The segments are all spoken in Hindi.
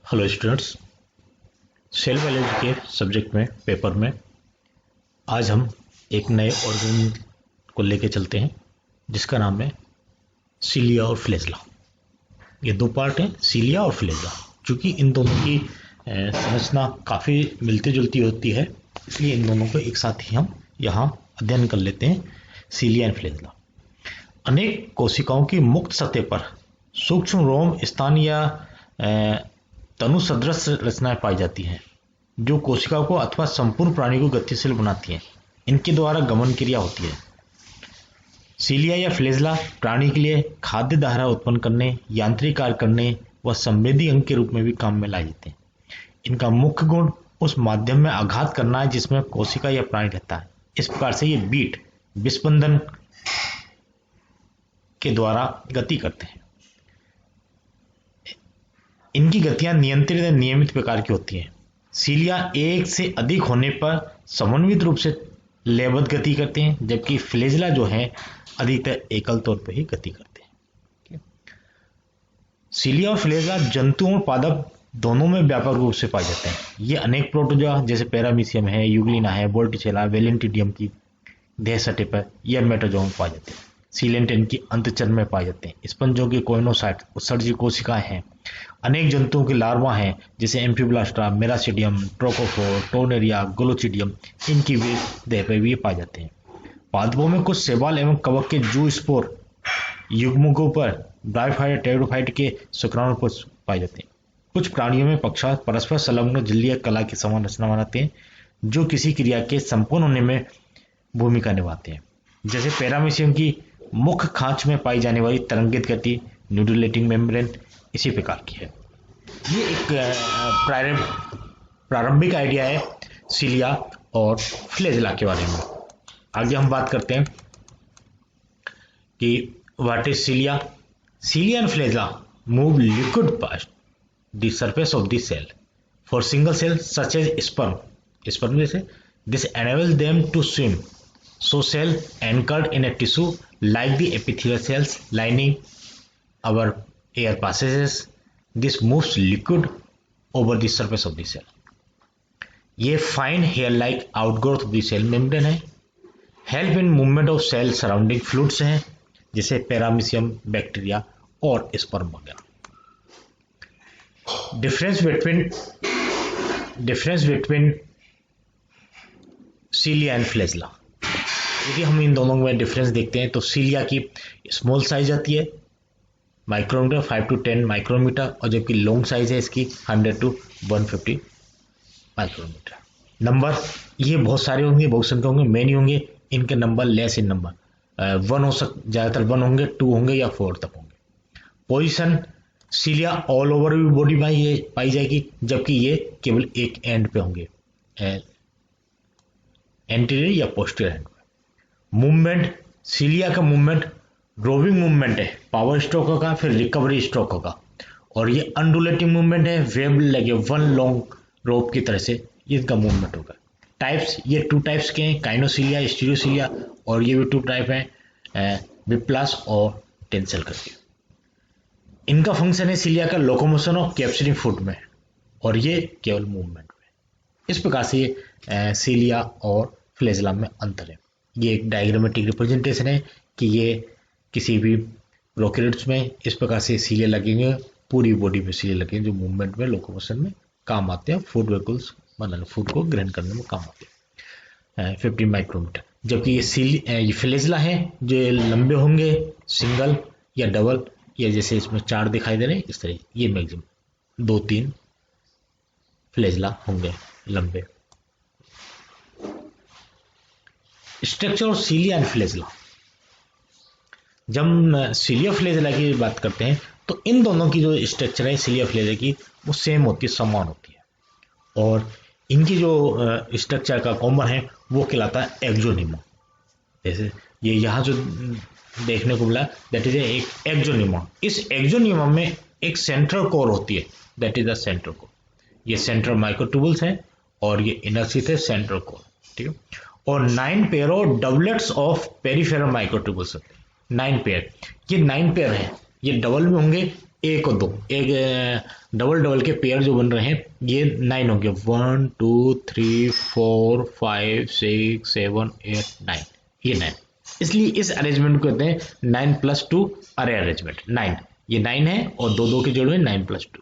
हेलो स्टूडेंट्स, सेल बायोलॉजी के सब्जेक्ट में पेपर में आज हम एक नए ऑर्गेनिज्म को लेके चलते हैं जिसका नाम है सीलिया और फ्लेजला। ये दो पार्ट हैं, सीलिया और फ्लेजला। चूँकि इन दोनों की संरचना काफ़ी मिलती जुलती होती है, इसलिए इन दोनों को एक साथ ही हम यहाँ अध्ययन कर लेते हैं, सीलिया एंड फ्लेजला। अनेक कोशिकाओं की मुक्त सतह पर सूक्ष्म रोम स्थान या तनु सदृश रचनाएं पाई जाती हैं जो कोशिका को अथवा संपूर्ण प्राणी को गतिशील बनाती हैं। इनके द्वारा गमन क्रिया होती है। सीलिया या फ्लेजला प्राणी के लिए खाद्य धारा उत्पन्न करने, यांत्रिक कार्य करने व संवेदी अंग के रूप में भी काम में लाए जाते हैं। इनका मुख्य गुण उस माध्यम में आघात करना है जिसमें कोशिका या प्राणी रहता है। इस प्रकार से ये बीट विस्पंदन के द्वारा गति करते हैं। इनकी गतियां नियंत्रित या नियमित प्रकार की होती हैं। सीलिया एक से अधिक होने पर समन्वित रूप से लयबद्ध गति करते हैं, जबकि फ्लेजला जो है अधिकतर एकल तौर पर ही गति करते हैं। सीलिया और फ्लेजला जंतुओं और पादप दोनों में व्यापक रूप से पाए जाते हैं। ये अनेक प्रोटोजोआ जैसे पैरामीशियम है, यूग्लिना है, वोल्टिसेला, वेलेंटिडियम की देह सतह पर या मेटाजोआ में पाए जाते हैं। सीलेंट इनकी अंतचर में पाए जाते हैं। स्पंजों के कोइनोसाइट उत्सर्जी कोशिकाएं हैं। अनेक जंतुओं के लार्वा हैं जैसे एम्फीब्लास्टा, मेरासीडियम, ट्रोकोफोर, टोनेरिया, ग्लोचिडियम, इनकी भी देह पर भी पाए जाते हैं। पादपों में कुछ शैवाल एवं कवक के जू स्पोर युग्मकों पर ब्रायोफाइट, टेरिडोफाइट के शुक्राणु पर पाए जाते हैं। कुछ प्राणियों में पक्षाघात परस्पर संलग्न जलीय कला की समान रचना बनाते हैं जो किसी क्रिया के संपूर्ण होने में भूमिका निभाते हैं। जैसे पैरामीशियम की मुख्य खांच में पाई जाने वाली तरंगित गति न्यूडुलेटिंग मेम्ब्रेन इसी प्रकार की है। ये एक प्रारंभिक आइडिया है सीलिया और फ्लेजला के बारे में। आगे हम बात करते हैं कि what is cilia. Cilia and flagella move liquid past the surface of the cell for single cell such as sperm जैसे this enables them to swim so cell anchored in a tissue like the epithelial cells lining our air passages, this moves liquid over the surface of the cell. ये fine hair like outgrowth of the cell membrane है। Help in movement of cell surrounding fluids हैं जैसे पैरामीशियम, बैक्टीरिया और स्पर्म वगैरह। Difference between cilia and flagella. यदि हम इन दोनों में डिफरेंस देखते हैं तो सीलिया की स्मॉल साइज आती है माइक्रोमीटर 5 to 10 माइक्रोमीटर, और जबकि लॉन्ग साइज है इसकी 100 to 150 माइक्रोमीटर। नंबर ये बहुत सारे होंगे, बहुसंख्य होंगे, मेनी होंगे। इनके नंबर लेस इन नंबर 1 हो सकते, ज़्यादातर 1 होंगे, 2 होंगे या 4 तक होंगे। पोजिशन सीलिया ऑल ओवर बॉडी में ये पाई जाएगी, जबकि ये केवल एक एंड पे होंगे, एंटीरियर या पोस्टीरियर एंड। मूवमेंट सीलिया का मूवमेंट ग्रोविंग मूवमेंट है, पावर स्ट्रोक होगा, फिर रिकवरी स्ट्रोक होगा, और ये अनडुलेटिंग मूवमेंट है, वेब लगे वन लॉन्ग रोप की तरह से इसका मूवमेंट होगा। टाइप्स ये 2 टाइप्स के हैं, काइनोसीलिया, स्टीरियोसीलिया, और ये भी 2 टाइप हैं, विप्लास और टेंसल करके। इनका फंक्शन है सीलिया का लोकोमोशन और कैप्चरिंग फूड में, और ये केवल मूवमेंट में। इस प्रकार से ये सीलिया और फ्लेजला में अंतर है। ये एक डायग्रामेटिक रिप्रेजेंटेशन है कि ये किसी भी प्रोकैरियोट्स में इस प्रकार से सीलिया लगेंगे, पूरी बॉडी में सीलिया लगेंगे जो मूवमेंट में, लोकोमोशन में काम आते हैं, फूड वेहिकल्स बनाने, फूड को ग्रहण करने में काम आते हैं। 50 माइक्रोमीटर। जबकि ये फ्लेजला है जो लंबे होंगे, सिंगल या डबल, या जैसे इसमें 4 दिखाई दे रहे हैं इस तरह, ये मैक्सिमम 2-3 फ्लेजला होंगे लंबे। Structure of सीलिया and flagella. जब सीलिया फ्लेजला की बात करते हैं तो इन दोनों की जो स्ट्रक्चर है सीलिया फ्लेजला की वो सेम होती है, समान होती है, और इनकी जो स्ट्रक्चर का कॉमन है वो कहलाता है एक्सोनिमा। जैसे ये यहाँ जो देखने को मिला दैट इज एक एक्सोनिमा। इस एक्सोनिमा में एक सेंट्रल कोर होती है, that is the central core. ये सेंट्रल माइक्रोट्यूबुल्स हैं और ये इनर शीथ है सेंट्रल कोर, ठीक है। और 9 पेयर और डबलेट्स ऑफ पेरिफेरल माइक्रोट्यूबुल्स होते हैं। 9 पेयर, ये 9 पेयर हैं, ये डबल में होंगे एक और दो, एक डबल डबल के पेयर जो बन रहे हैं ये 9 हो गए, 1 2 3 4 5 6 7 8 9, ये 9। इसलिए इस अरेंजमेंट को कहते हैं 9+2 अरे अरेंजमेंट। 9, ये 9 है और दो दो के जोड़े 9+2।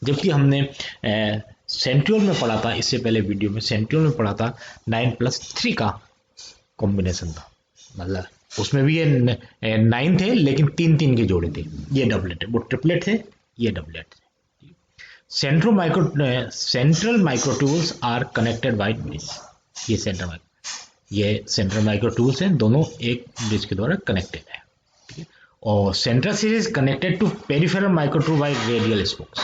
जबकि हमने सेंट्रियोल में पढ़ा था, इससे पहले वीडियो में सेंट्रियोल में पढ़ा था 9+3 का कॉम्बिनेशन था, मतलब उसमें भी ये 9 थे लेकिन 3 3 के जोड़े थे, ये डबलेट है, वो ट्रिपलेट थे, ये डबलेट थे। Central microtubules are connected by bridge, ये सेंट्रल माइक्रोट्यूब्यूल्स हैं, दोनों एक ब्रिज के द्वारा कनेक्टेड है, ठीक है। और central series connected to peripheral microtube by radial spokes,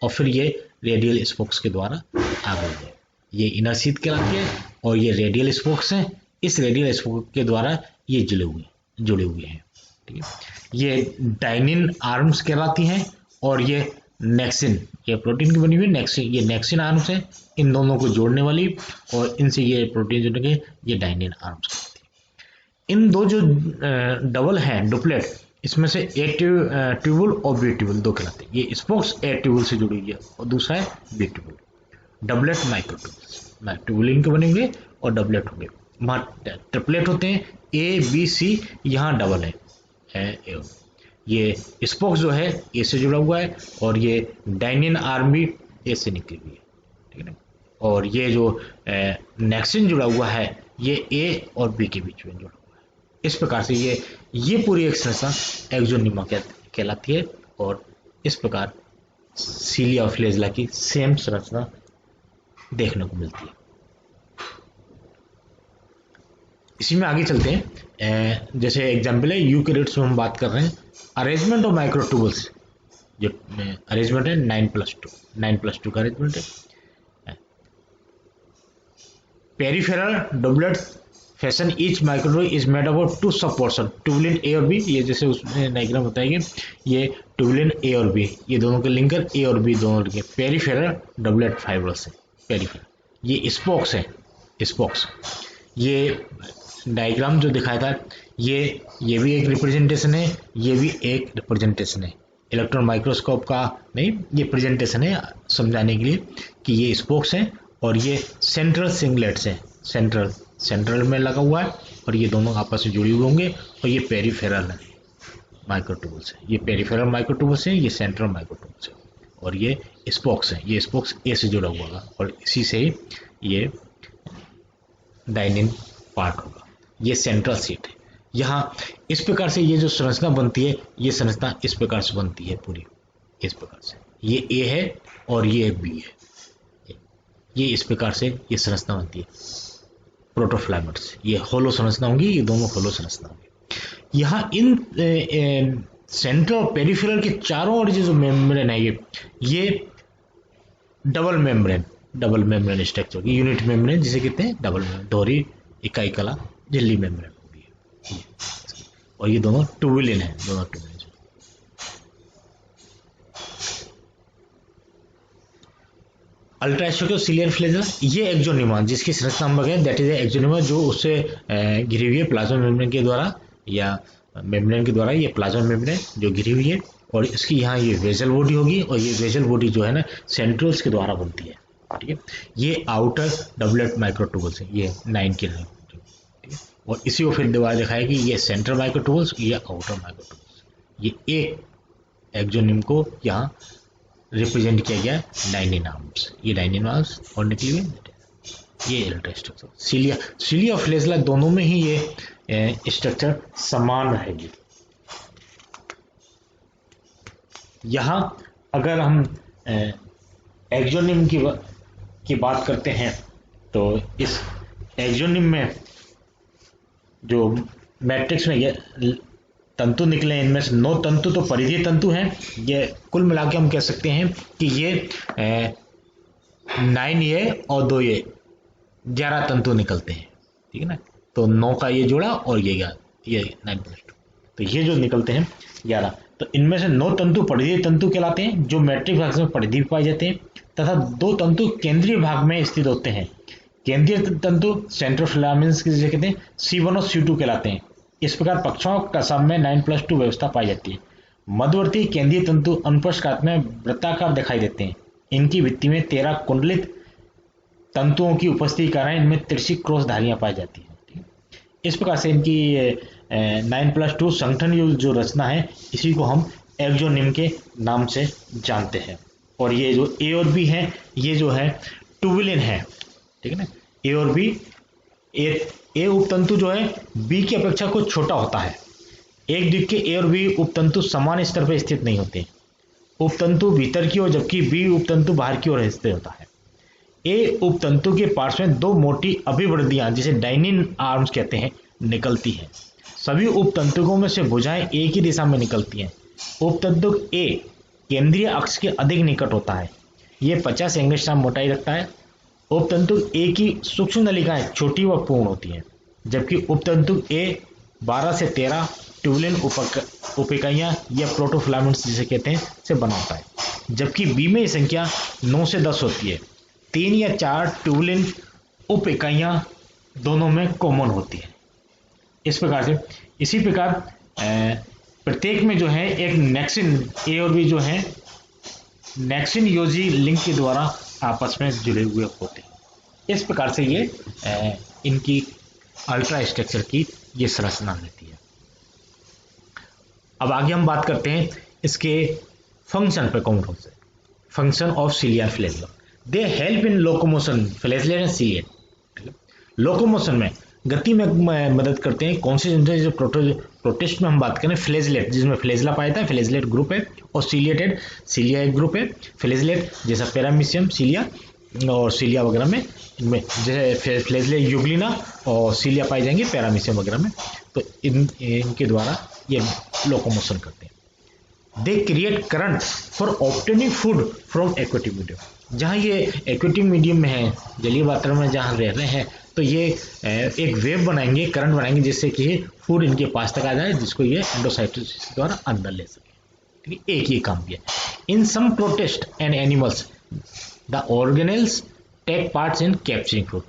और फिर ये रेडियल स्पोक्स के द्वारा आगे है, ये इनर शीथ कहलाती है और ये रेडियल स्पोक्स हैं, इस रेडियल स्पोक के द्वारा ये जुड़े हुए हैं, ठीक है। ये डाइनिन आर्म्स कहलाती हैं और ये नेक्सिन, ये प्रोटीन की बनी हुई नेक्सिन, ये नेक्सिन आर्म्स हैं, इन दोनों को जोड़ने वाली, और इनसे ये प्रोटीन जुड़ेंगे, ये डाइनिन आर्म्स कहलाती है। इन दो जो डबल हैं डुप्लेट, इसमें से ए ट्यूबुल और बी ट्यूबुल दो कहलाते हैं। ये स्पोक्स ए ट्यूबुल से जुड़ी हुई है और दूसरा है B tubule. Doublet microtubules tubulin के बने हुए और डबलेट होंगे, वहाँ ट्रिपलेट होते हैं, ए बी सी, यहाँ डबल है। ये स्पोक्स जो है ए से जुड़ा हुआ है और ये डाइनिन आर्म भी ए से निकली हुई है, ठीक है ना। और ये जो नेक्सिन जुड़ा हुआ है ये ए और बी के बीच में जुड़ा हुआ है। इस प्रकार से ये पूरी एक संरचना एक्सोनिमा कहलाती है और इस प्रकार सीलिया और फ्लेजिला की सेम संरचना देखने को मिलती है। इसी में आगे चलते हैं, जैसे एग्जाम्पल है यूकैरियोट्स में हम बात कर रहे हैं, अरेंजमेंट ऑफ माइक्रोट्यूबुल्स, जो अरेंजमेंट है 9+2 का अरेंजमेंट है। Peripheral doublet fashion each माइक्रोट्यूब is made up of 2 सब पोर्शन, ट्यूबुलिन ए और बी, ये जैसे उसमें डायग्राम बताएंगे, ये ट्यूबुलिन ए और बी, ये दोनों के लिंकर ए और बी दोनों लिंकर, पेरिफेरल डबलेट फाइब्रस है, पेरिफेरल। ये स्पोक्स है, स्पोक्स, ये डायग्राम जो दिखाया था ये भी एक रिप्रेजेंटेशन है, ये भी एक रिप्रेजेंटेशन है, इलेक्ट्रॉन माइक्रोस्कोप का नहीं, ये प्रेजेंटेशन है समझाने के लिए कि ये स्पोक्स हैं और ये सेंट्रल सिंगलेट्स हैं, सेंट्रल में लगा हुआ है और ये दोनों आपस में जुड़े हुए होंगे, और ये पेरिफेरल है माइक्रोट्यूबुल्स है, ये पेरिफेरल माइक्रोट्यूबुल्स है, ये सेंट्रल माइक्रोट्यूबुल्स है, और ये स्पोक्स है, ये स्पोक्स ए से जुड़ा हुआ होगा और इसी से ही ये डाइनिन पार्ट होगा, ये सेंट्रल सीट है। यहाँ इस प्रकार से ये जो संरचना बनती है, ये संरचना इस प्रकार से बनती है पूरी, इस प्रकार से, ये ए है और ये बी है, ये इस प्रकार से ये संरचना बनती है प्रोटोफ्लाइमेट्स, ये होलो संरचना होंगी, ये दोनों होलो संरचना होंगी। यहाँ इन सेंट्रल और पेरिफेरल के चारों ओर जो मेम्ब्रेन है ये डबल मेम्ब्रेन स्ट्रक्चर की यूनिट मेम्ब्रेन जिसे कहते हैं डबल मेम्ब्रेन, दोहरी इकाई कला झिल्ली मेम्ब्रेन होगी है, और ये दोनों ट्यूबुलिन है, दोनों ट्यूबुलिन। अल्ट्रास्ट्रक्चर सिलियर फ्लेजिला, ये एक्सोनिमा जिसकी संरचना हम बताएं, दैट इज एक्सोनिमा, जो उससे घिरी हुई है प्लाज्मा मेम्ब्रेन के द्वारा या मेम्ब्रेन के द्वारा, ये प्लाज्मा मेम्ब्रेन जो घिरी हुई है, और इसकी यहाँ ये वेजल बॉडी होगी, और ये वेजल बॉडी जो है ना सेंट्रोल्स के द्वारा बनती है, ठीक है। ये आउटर डबलेट माइक्रोट्यूबुल्स है, ये 9 के हैं, ठीक है। और इसी को फिर दोबारा दिखाया कि ये सेंट्रल माइक्रोट्यूबुल्स, ये आउटर माइक्रोट्यूबुल्स, ये एक एक्सोनिम को यहाँ रिप्रेजेंट किया गया डाइनिन आर्म्स, ये डाइनिन आर्म्स और निकली हुई ये अल्ट्रास्ट्रक्चर। सीलिया और फ्लेजिला दोनों में ही ये स्ट्रक्चर समान रहेगी। यहाँ अगर हम एक्सोनिम की बात करते हैं तो इस एक्सोनिम में जो मैट्रिक्स में ये तंतु निकले हैं, इनमें से 9 तंतु तो परिधीय तंतु हैं, ये कुल मिला के हम कह सकते हैं कि ये 9 ये और 2 ये 11 तंतु निकलते हैं, ठीक है ना। तो 9 का ये जोड़ा और ये 9+2, तो ये जो निकलते हैं 11, तो इनमें से 9 तंतु परिधीय तंतु कहलाते हैं जो मैट्रिक्स भाग में परिधीय पाए जाते हैं, तथा 2 तंतु केंद्रीय भाग में स्थित होते हैं। केंद्रीय तंतु सेंट्रल फिलामेंट्स जिसे कहते हैं C1 और C2 कहलाते हैं। इस प्रकार पक्षों का सम में 9+2 व्यवस्था पाई जाती है। मध्यवर्ती केंद्रीय तंतु अनुप्रस्थ काट में वृत्ताकार दिखाई देते हैं। इनकी भित्ति में 13 कुंडलित तंतुओं की उपस्थिति के कारण इनमें तिरछी क्रॉस धारियां पाई जाती हैं। इस प्रकार से इनकी 9+2 संगठन जो रचना है इसी को हम एक्सोनिम के नाम से जानते हैं। और ये जो ए और बी है ये जो है ट्यूबुलिन है, ठीक है ना। ए और बी, ए उपतंतु जो है बी की अपेक्षा कुछ छोटा होता है। एक द्वीप के ए और बी उपतंतु समान स्तर पर स्थित नहीं होते। उपतंतु भीतर की ओर जबकि बी उपतंतु बाहर की ओर स्थित होता है। ए उपतंतु के पार्श्व में 2 मोटी अभिवृद्धियां जिसे डाइनिन आर्म्स कहते हैं निकलती हैं। सभी उपतंतुओं में से भुजाएं एक ही दिशा में निकलती हैं। उपतंतु ए केंद्रीय अक्ष के अधिक निकट होता है। यह 50 एंगस्ट्रॉम मोटाई रखता है। उपतंतु ए की सूक्ष्म नलिकाएं छोटी व पूर्ण होती हैं, जबकि उपतंतु ए 12 से 13 ट्यूबुलिन उपिकाइयां या प्रोटोफिलामेंट्स जिसे कहते हैं से बना होता है, जबकि बी में संख्या 9 से 10 होती है। 3 या 4 ट्यूबुलिन उपिकाइयां दोनों में कॉमन होती है। इस प्रकार से इसी प्रकार प्रत्येक में जो है एक नेक्सिन, ए और बी जो है नेक्सिन योजी लिंक के द्वारा आपस में जुड़े हुए होते हैं। इस प्रकार से ये इनकी अल्ट्रा स्ट्रक्चर की ये संरचना रहती है। अब आगे हम बात करते हैं इसके फंक्शन पे कॉमन से। Function of cilia flagella, they help in locomotion, flagellate and ciliate. Locomotion में गति में मदद करते हैं। कौन से जो प्रोटिस्ट में हम बात करें फ्लैजिलेट जिसमें फ्लैजिला पाया जाता है, फ्लैजिलेट ग्रुप है, और सिलिएटेड सिलिया एक ग्रुप है। फ्लैजिलेट जैसा पैरामीशियम सिलिया और सिलिया वगैरह में, इनमें जैसे फ्लैजिलेट यूग्लिना और सिलिया पाए जाएंगे पैरामीशियम वगैरह में। तो इनके द्वारा ये लोकोमोशन करते हैं। They create current for obtaining food from aquatic medium. जहाँ ये एक्वेटिक मीडियम में है, जलीय वातावरण में जहाँ रह रहे हैं, तो ये एक वेव बनाएंगे, करंट बनाएंगे जिससे कि फूड इनके पास तक आ जाए, जिसको ये एंडोसाइटोसिस द्वारा अंदर ले सके। ठीक है, एक ये काम किया। In some protist and animals the organelles take parts in capturing food.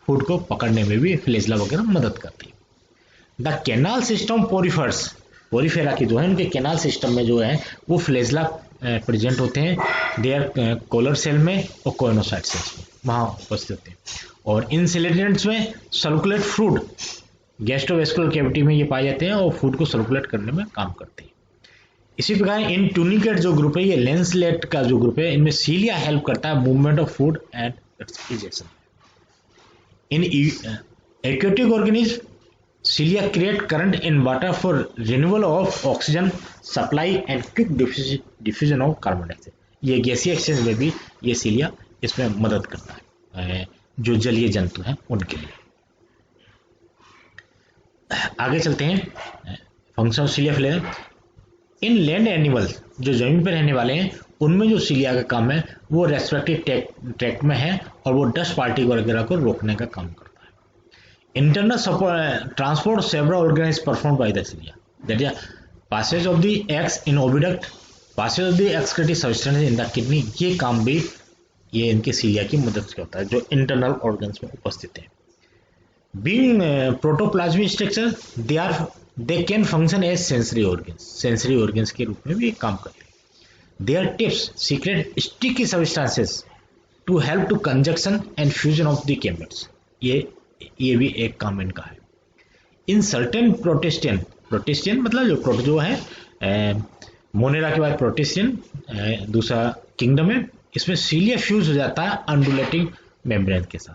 Food को पकड़ने में भी फ्लैजिला वगैरह मदद करती है। The canal system porifers, porifera की जो है उनके कैनाल सिस्टम में जो है वो फ्लैजिला प्रेजेंट होते हैं। दे आर कोलर सेल में और कोइनोसाइट सेल्स में वहाँ उपस्थित होते हैं। और इन सिलेटेंट्स में सर्कुलेट फूड, गैस्ट्रोवेस्कुलर कैविटी में ये पाए जाते हैं और फूड को सर्कुलेट करने में काम करते हैं। इसी प्रकार इन ट्यूनिकेट जो ग्रुप है, ये लेंसलेट का जो ग्रुप है, इनमें सीलिया हेल्प करता है movement of food and it's ejection. In aquatic organism cilia create current in water for renewal of oxygen supply and quick diffusion of carbon dioxide। ये गैसीय एक्सचेंज में भी ये cilia इसमें मदद करता है जो जलीय जंतु हैं उनके लिए। आगे चलते हैं function of cilia flagella. In land animals जो जमीन पर रहने वाले हैं उनमें जो cilia का काम है वो रेस्पिरेटरी ट्रैक्ट में है और वो डस्ट पार्टिकल वगैरह को रोकने का काम करता है। Internal transport of several organs is performed by the cilia. That is passage of the eggs in oviduct, passage of the excreted substance in the kidney। ये काम भी ये इनके cilia की मदद से होता है जो internal organs में उपस्थित है। Being protoplasmic structure, they can function as sensory organs। sensory organs के रूप में भी काम करते हैं। Their tips secrete sticky substances to help to conjunction and fusion of the gametes। ये भी एक काम इनका है। इन सर्टेन प्रोटिस्टियन, प्रोटिस्टियन मतलब जो है मोनेरा के बाद प्रोटिस्टियन दूसरा किंगडम है, इसमें सीलिया फ्यूज हो जाता है अंडुलेटिंग मेम्ब्रेन के साथ।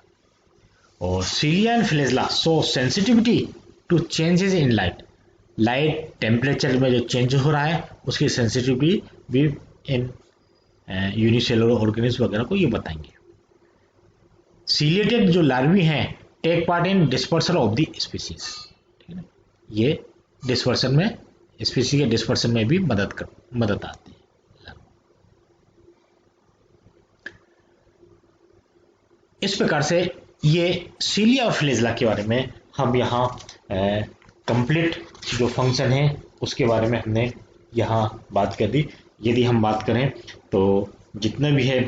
और cilia and flagella show sensitivity to changes in light. Light temperature में जो चेंज हो रहा है उसकी सेंसिटिविटी भी इन यूनिसेलुलर ऑर्गेनिज्म वगैरह को ये बताएंगे। सीलिएटेड जो लार्वी हैं take part in dispersal of the species. ठीक है ना, ये डिस्पर्सन में स्पीसी के डिस्पर्सन में भी मदद आती है। इस प्रकार से ये सीलिया और फ्लैजिला के बारे में हम यहाँ कंप्लीट जो फंक्शन है उसके बारे में हमने यहाँ बात कर दी। यदि हम बात करें तो जितना भी है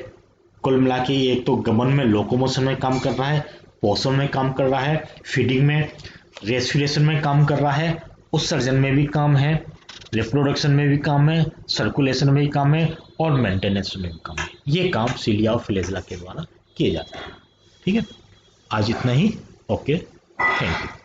कुल मिला के ये तो गमन में लोकोमोशन में काम कर रहा है, पोषण में काम कर रहा है, फीडिंग में, रेस्पिरेशन में काम कर रहा है, उत्सर्जन में भी काम है, रिप्रोडक्शन में भी काम है, सर्कुलेशन में भी काम है और मेंटेनेंस में भी काम है। ये काम सीलिया और फ्लैजेला के द्वारा किए जाते हैं। ठीक है, आज इतना ही। Okay, thank you.